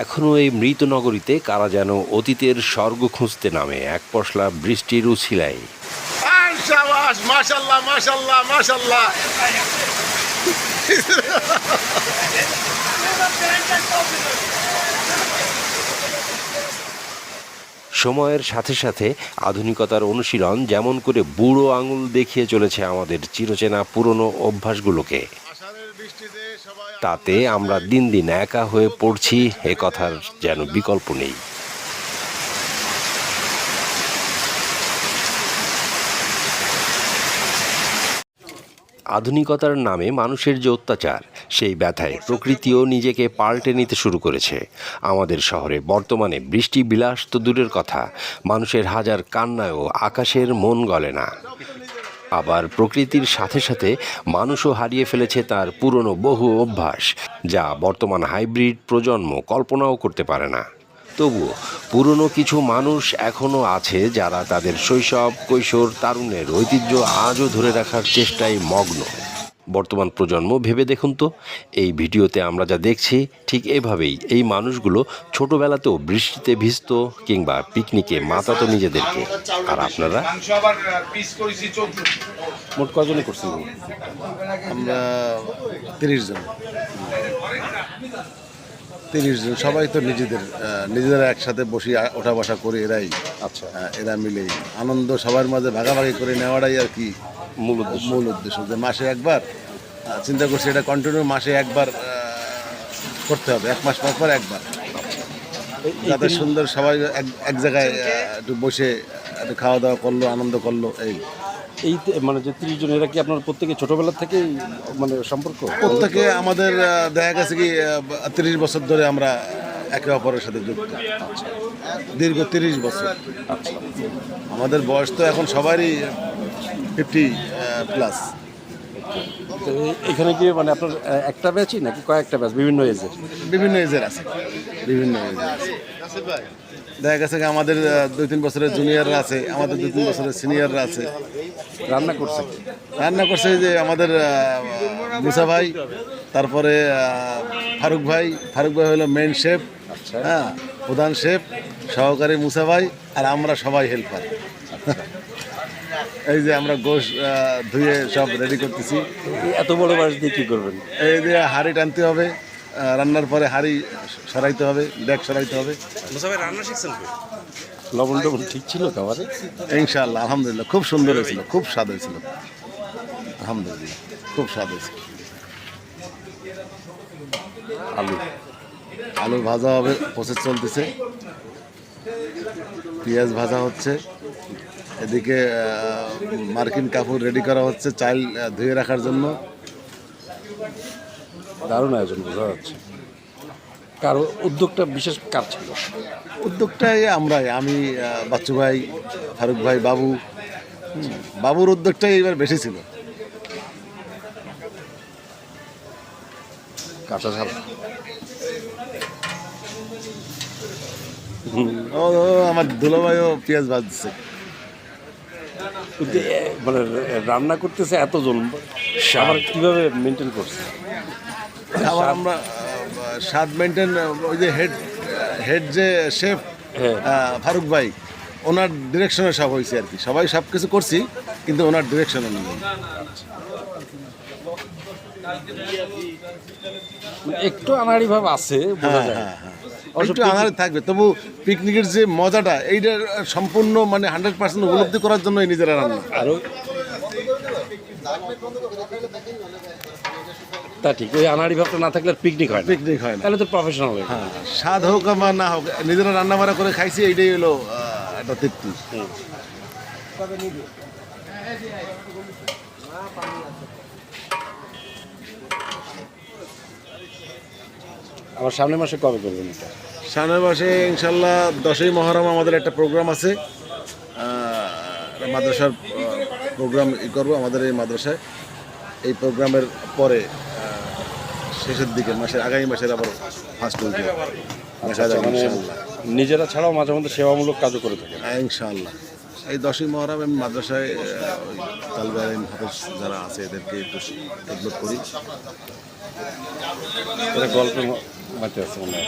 এখনও এই মৃত নগরীতে কারা যেন অতীতের স্বর্গ খুঁজতে নামে এক পশলা বৃষ্টির উছিলায়। মাশাআল্লাহ মাশাআল্লাহ মাশাআল্লাহ। সময়ের সাথে সাথে আধুনিকতার অনুশীলন যেমন করে বুড়ো আঙুল দেখিয়ে চলেছে আমাদের চিরচেনা পুরনো অভ্যাসগুলোকে, তাতে আমরা দিন দিন একা হয়ে পড়ছি, এ কথার যেন বিকল্প নেই। আধুনিকতার নামে মানুষের যে অত্যাচার, সেই ব্যথায় প্রকৃতিও নিজেকে পাল্টে নিতে শুরু করেছে। আমাদের শহরে বর্তমানে বৃষ্টি বিলাস তো দূরের কথা, মানুষের হাজার কান্নায়ও আকাশের মন গলে না। আবার প্রকৃতির সাথে সাথে মানুষও হারিয়ে ফেলেছে তার পুরনো বহু অভ্যাস, যা বর্তমান হাইব্রিড প্রজন্ম কল্পনাও করতে পারে না। তবুও পুরনো কিছু মানুষ এখনও আছে যারা তাদের শৈশব, কৈশোর, তারুণ্যের ঐতিহ্য আজও ধরে রাখার চেষ্টায় মগ্ন। বর্তমান প্রজন্ম ভেবে দেখুন তো, এই ভিডিওতে আমরা যা দেখছি ঠিক এভাবেই এই মানুষগুলো ছোটবেলাতেও বৃষ্টিতে ভিজতো কিংবা পিকনিকে মাতাতো নিজেদেরকে। আর আপনারা মোট কজনে করছেন? আমরা 30 জন। 30 জন, সবাই তো নিজেরা একসাথে বসে ওঠা বসা করে এরাই। আচ্ছা, এরা মিলেই আনন্দ সবার মাঝে ভাগাভাগি করে নেওয়াটাই আর কি মূল উদ্দেশ্য। যে মাসে একবার চিন্তা করছি, এটা কন্টিনিউ মাসে একবার করতে হবে, 1 মাস পর একবার, যাতে সুন্দর সবাই এক জায়গায় একটু বসে একটু খাওয়া দাওয়া করলো, আনন্দ করলো। এই মানে যে 30 জন, এরা কি আপনার প্রত্যেকে ছোটবেলা থেকেই মানে সম্পর্ক? প্রত্যেকে আমাদের দেখা গেছে কি 30 বছর ধরে আমরা একে অপরের সাথে যুক্ত, দীর্ঘ 30 বছর। আমাদের বয়স তো এখন সবারই 50+। তো এখানে কি মানে আপনার একটা ব্যাচই নাকি কয়েকটা ব্যাচ? বিভিন্ন এজের আছে, বিভিন্ন এজের আছে। দেখা গেছে কি আমাদের 2-3 বছরের জুনিয়ররা আছে, আমাদের 2-3 বছরের সিনিয়ররা আছে। রান্না করছে যে আমাদের মুসা ভাই, তারপরে ফারুক ভাই হলো মেইন শেফ, হ্যাঁ, প্রধান শেফ, সহকারী মুসা ভাই, আর আমরা সবাই হেল্পার। এই যে আমরা গোশ ধুয়ে সব রেডি করতেছি। এত বড় বাস দিয়ে কী করবেন? এই যে হাঁড়ি টানতে হবে, রান্নার পরে হাঁড়ি সরাইতে হবে, ডেক সরাইতে হবে। রান্না শিখছেন? লবণ টবণ ঠিক ছিল খাবারে? ইনশাআল্লাহ, আলহামদুলিল্লাহ, খুব সুন্দর হয়েছিল, খুব স্বাদ হয়েছিল, আলহামদুলিল্লাহ, খুব স্বাদ হয়েছিল। আলু ভাজা হবে, প্রসেস চলতেছে, পেঁয়াজ ভাজা হচ্ছে, এদিকে মার্কিন কাপড় রেডি করা হচ্ছে চাল ধুয়ে রাখার জন্য। দারুণ আয়োজন, বোঝা যাচ্ছে। কারো উদ্যোগটা বিশেষ কার ছিল? উদ্যোগটাই আমি, বাচ্চু ভাই, ফারুক ভাই, বাবুর উদ্যোগটাই এবার বেশি ছিল। কাঁচা ঝাল আমার দুলাভাইও পেঁয়াজ ভাজছে। মানে রান্না করতেছে এতজন, আবার কিভাবে মেনটেন করছে? আবার আমরা স্বাদ মেনটেন, ওই যে হেড যে শেফ ফারুক ভাই, ওনার ডিরেকশনে সব হয়েছে আর কি। সবাই সব কিছু করছি, কিন্তু ওনার ডিরেকশন নেই। একটু আনাড়ি ভাব আছে, বোঝা যায়। একটু আনাড়ি থাকবে, তবু পিকনিকের যে মজাটা, এইটা সম্পূর্ণ মানে 100% উপলব্ধি করার জন্য নিজেরা রান্না। আরো তা ঠিক, ওই আনাড়ি ভাবটা না থাকলে পিকনিক হয় না, তাহলে তো প্রফেশনাল হয়। হ্যাঁ, স্বাদ হোক বা না হোক, নিজেরা রান্না বান্না করে খাইছি, এইটাই হলো একটা তৃপ্তি। আবার সামনের মাসে কবে করবেন এটা? সামনের মাসে ইনশাল্লাহ 10ই মহরম আমাদের একটা প্রোগ্রাম আছে, মাদ্রাসার প্রোগ্রাম করবো আমাদের এই মাদ্রাসায়। এই প্রোগ্রামের পরে শেষের দিকে আগামী মাসের আবার ফার্স্ট উইকে নিজেরা ছাড়াও মাঝে মধ্যে সেবামূলক কাজও করে থাকে ইনশাআল্লাহ। এই 10ই মহরম আমি মাদ্রাসায় তালবে ইলম হাফেজ যারা আছে এদেরকে একটু খেদমত করি। গল্পের মাঝে আছে মনে হয়।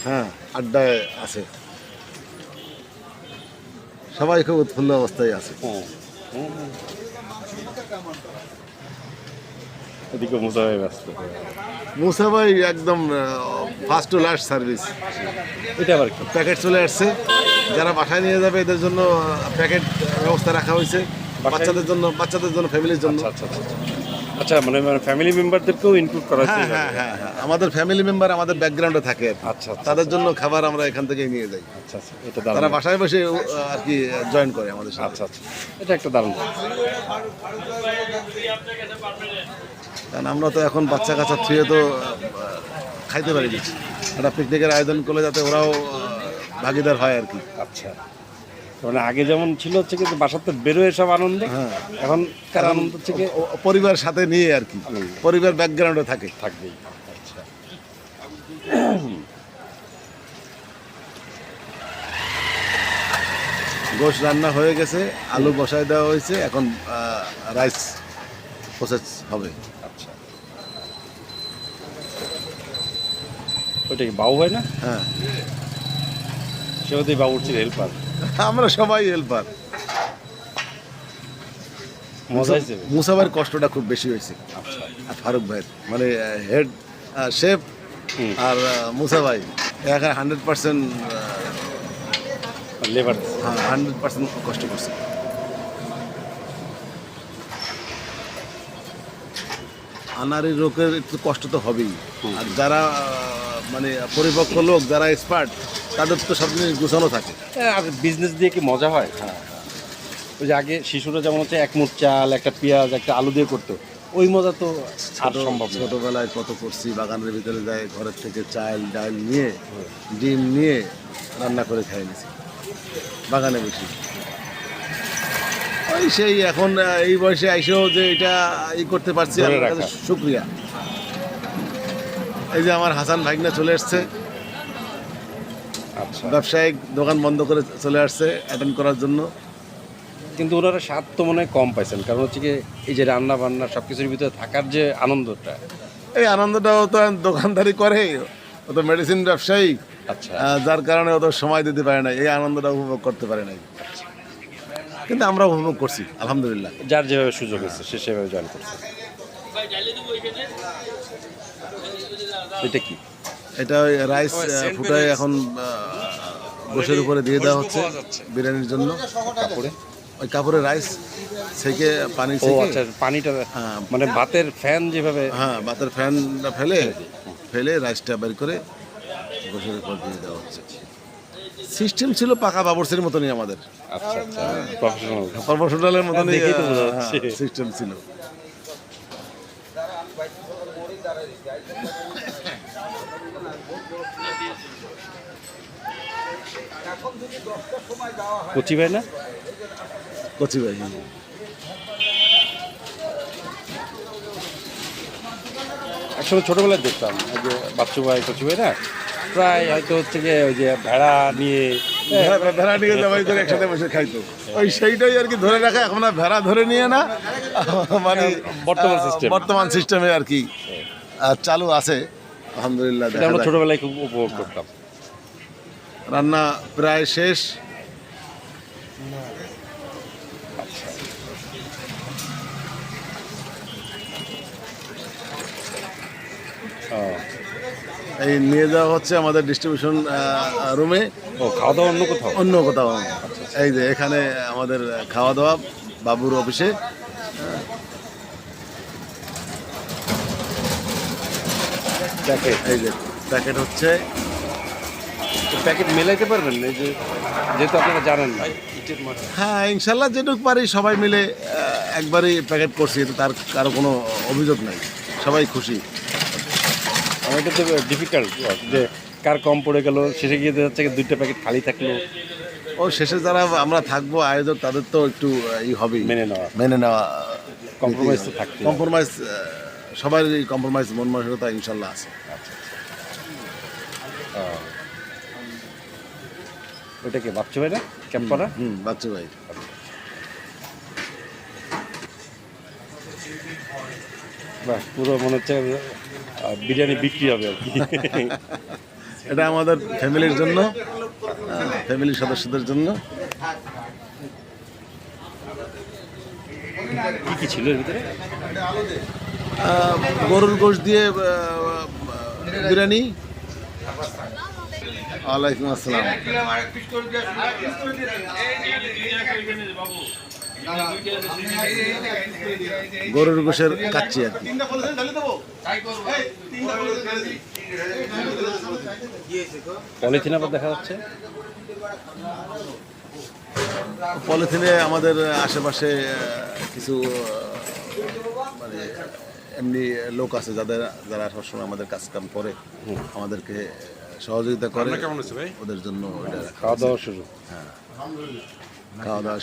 হ্যাঁ, আড্ডায় আছে, সবাই খুব উৎফুল্ল অবস্থায় আছে। এদিকে মুসা ভাই ব্যস্ত। মুসা ভাই একদম ফার্স্ট টু লাস্ট সার্ভিস। এটা আবার কি? প্যাকেট চলে আসছে, যারা বাসায় নিয়ে যাবে এদের জন্য প্যাকেট ব্যবস্থা রাখা হয়েছে, বাচ্চাদের জন্য ফ্যামিলির জন্য। আচ্ছা আচ্ছা আচ্ছা, মানে ফ্যামিলি মেম্বারদেরকেও ইনক্লুড করা হচ্ছে হ্যাঁ এইভাবে? হ্যাঁ হ্যাঁ, আমাদের ফ্যামিলি মেম্বার আমাদের ব্যাকগ্রাউন্ডে থাকে আর কি। আচ্ছা আচ্ছা তাদের জন্য খাবার আমরা এখান থেকে নিয়ে যাই, আচ্ছা আচ্ছা, এটা তারা দারুণ। বাসায় বসে আর কি জয়েন করে আমাদের সাথে। আচ্ছা আচ্ছা, এটা একটা দারুণ। কারণ আমরা তো এখন বাচ্চা কাচ্চা থুয়ে তো খাইতে পারি না, একটা পিকনিকের আয়োজন করলে যাতে ওরাও ভাগিদার হয় আর কি। আচ্ছা, মানে আগে যেমন ছিল হচ্ছে কিন্তু বাসাতে বেরোয় সব আনন্দ, হ্যাঁ, এখন কার আনন্দ থেকে পরিবার সাথে নিয়ে আর কি, আনন্দ। পরিবার ব্যাকগ্রাউন্ডে থাকে। থাকবেই। আচ্ছা, গোশ রান্না হয়ে গেছে, আলু বসায় দেওয়া হয়েছে, এখন রাইস প্রসেস হবে। আচ্ছা, ওইটা কি বাবু হয় না? হ্যাঁ, সে ওদের বাবুর্চির হেল্পার। আমরা সবাই হেল্পার। মজা হয়েছে? মুসাফের কষ্টটা খুব বেশি হয়েছে, আচ্ছা, আর ফারুক ভাইয়ের মানে হেড শেফ হুম। আর মুসা ভাই এখানে 100% লেবার। 100% কষ্ট করছে। আনারি লোকের একটু কষ্ট তো হবেই, আর যারা মানে পরিপক্ক লোক, যারা এক্সপার্ট, তাদের তো সব জিনিস গুছানো থাকে। আর বিজনেস দিয়ে কি মজা হয়? হ্যাঁ, ওই যে আগে শিশুরা যেমন হচ্ছে এক মুঠ চাল, একটা পেঁয়াজ, একটা আলু দিয়ে করতো, ওই মজা তো আর সম্ভব না। ছোটবেলায় কত করছি, বাগানের ভিতরে যায়, ঘরের থেকে চাল ডাল নিয়ে, ডিম নিয়ে রান্না করে খাই নিছি বাগানে বেশি। ওই সেই এখন এই বয়সে আইসেও যে এটা করতে পারছি, ধরে আল্লাহর রাখা। কাছে শুকরিয়া। এই যে আমার হাসান ভাইগনা চলে আসছে, আচ্ছা, ব্যবসায়িক দোকান বন্ধ করে চলে আসছে অ্যাটেন্ড করার জন্য। কিন্তু ওনারা স্বাদ তো মনে হয় কম পাইছেন, কারণ হচ্ছে কি এই যে রান্না বান্না সব কিছুর ভিতরে থাকার যে আনন্দটা। এই আনন্দটাও তো দোকানদারি করে, ও তো মেডিসিন ব্যবসায়ী, আচ্ছা, যার কারণে ও তো সময় দিতে পারে না, এই আনন্দটা উপভোগ করতে পারে নাই, কিন্তু আমরা উপভোগ করছি আলহামদুলিল্লাহ। যার যেভাবে সুযোগ হয়েছে সে সেভাবে জয়েন করছে। এটা কি? এটা ওই রাইস ফুটায় এখন গোশের উপরে দিয়ে দেওয়া হচ্ছে বিরিয়ানির জন্য। কাপড়ে? ওই কাপড়ে রাইস থেকে পানি ও থেকে, আচ্ছা, পানিটা হ্যাঁ। মানে ভাতের ফ্যান যেভাবে। হ্যাঁ, ভাতের ফ্যানটা ফেলে রাইসটা বের করে গোশের উপর দিয়ে দেওয়া হচ্ছে। সিস্টেম ছিল পাকা বাবরসির মতনই আমাদের, আচ্ছা আচ্ছা, প্রফেশনাল। প্রফেশনালের মতনই দেখেই তো বোঝা যাচ্ছে। সিস্টেম ছিল। কচি ভাই না? কচি ভাই, একসময় ছোটবেলায় দেখতাম ওই যে বাচ্চু ভাই, কচি ভাই না, প্রায় হয়তো হচ্ছে গিয়ে ওই যে ভেড়া নিয়ে ভেড়া নিয়ে জবাই করে একসাথে বসে খাইতো। ওই সেইটাই আর কি ধরে রাখা, এখন আর ভেড়া ধরে নিয়ে না, মানে বর্তমান system। বর্তমান সিস্টেমে আর কি চালু আছে আলহামদুলিল্লাহ। এটা দেখা আমরা যাক। ছোটবেলায় খুব উপভোগ করতাম। রান্না প্রায় শেষ। ও, এই নিয়ে যাওয়া হচ্ছে আমাদের ডিস্ট্রিবিউশন রুমে, ও খাওয়া দাওয়া অন্য কোথাও? অন্য কোথাও। এই যে এখানে আমাদের খাওয়া দাওয়া বাবুর অফিসে। এই যে প্যাকেট হচ্ছে, প্যাকেট মেলাইতে পারবেন এই যে, যেহেতু আপনারা জানেন না। হ্যাঁ ইনশাল্লাহ যেটুকু পারি সবাই মিলে একবারই প্যাকেট করছি, এতে তার কারো কোনো অভিযোগ নাই, সবাই খুশি। এটা তো ডিফিকাল্ট যে কার কম পড়ে গেল, শেষে গিয়ে দেখা যাচ্ছে দুইটা প্যাকেট খালি থাকলো। ও শেষে যারা আমরা থাকবো আয়োজক, তাদের তো একটু হবেই মেনে নেওয়া, কম্প্রোমাইজ তো থাকতে। কম্প্রোমাইজ, সবাই কম্প্রোমাইজ মন মানসিকতা ইনশাল্লাহ আছে। ওটা কি বাচ্চা ভাই না ক্যাম্প করা? বাচ্চু ভাই। বাহ, পুরো মনে হচ্ছে বিরিয়ানি বিক্রি হবে আর কি। এটা আমাদের ফ্যামিলির জন্য, ফ্যামিলির সদস্যদের জন্য। কি কি ছিল এর ভিতরে? গরুর গোশত দিয়ে বিরিয়ানি। ওয়ালাইকুম আসসালাম। গরুর গোশের কাচ্চি আর কি। পলিথিন আবার দেখা যাচ্ছে। পলিথিনে আমাদের আশেপাশে কিছু মানে এমনি লোক আছে যারা সবসময় আমাদের কাজকাম করে, আমাদেরকে সহযোগিতা করে, ওদের জন্য খাওয়া দাওয়া শুরু। খাওয়া দাওয়া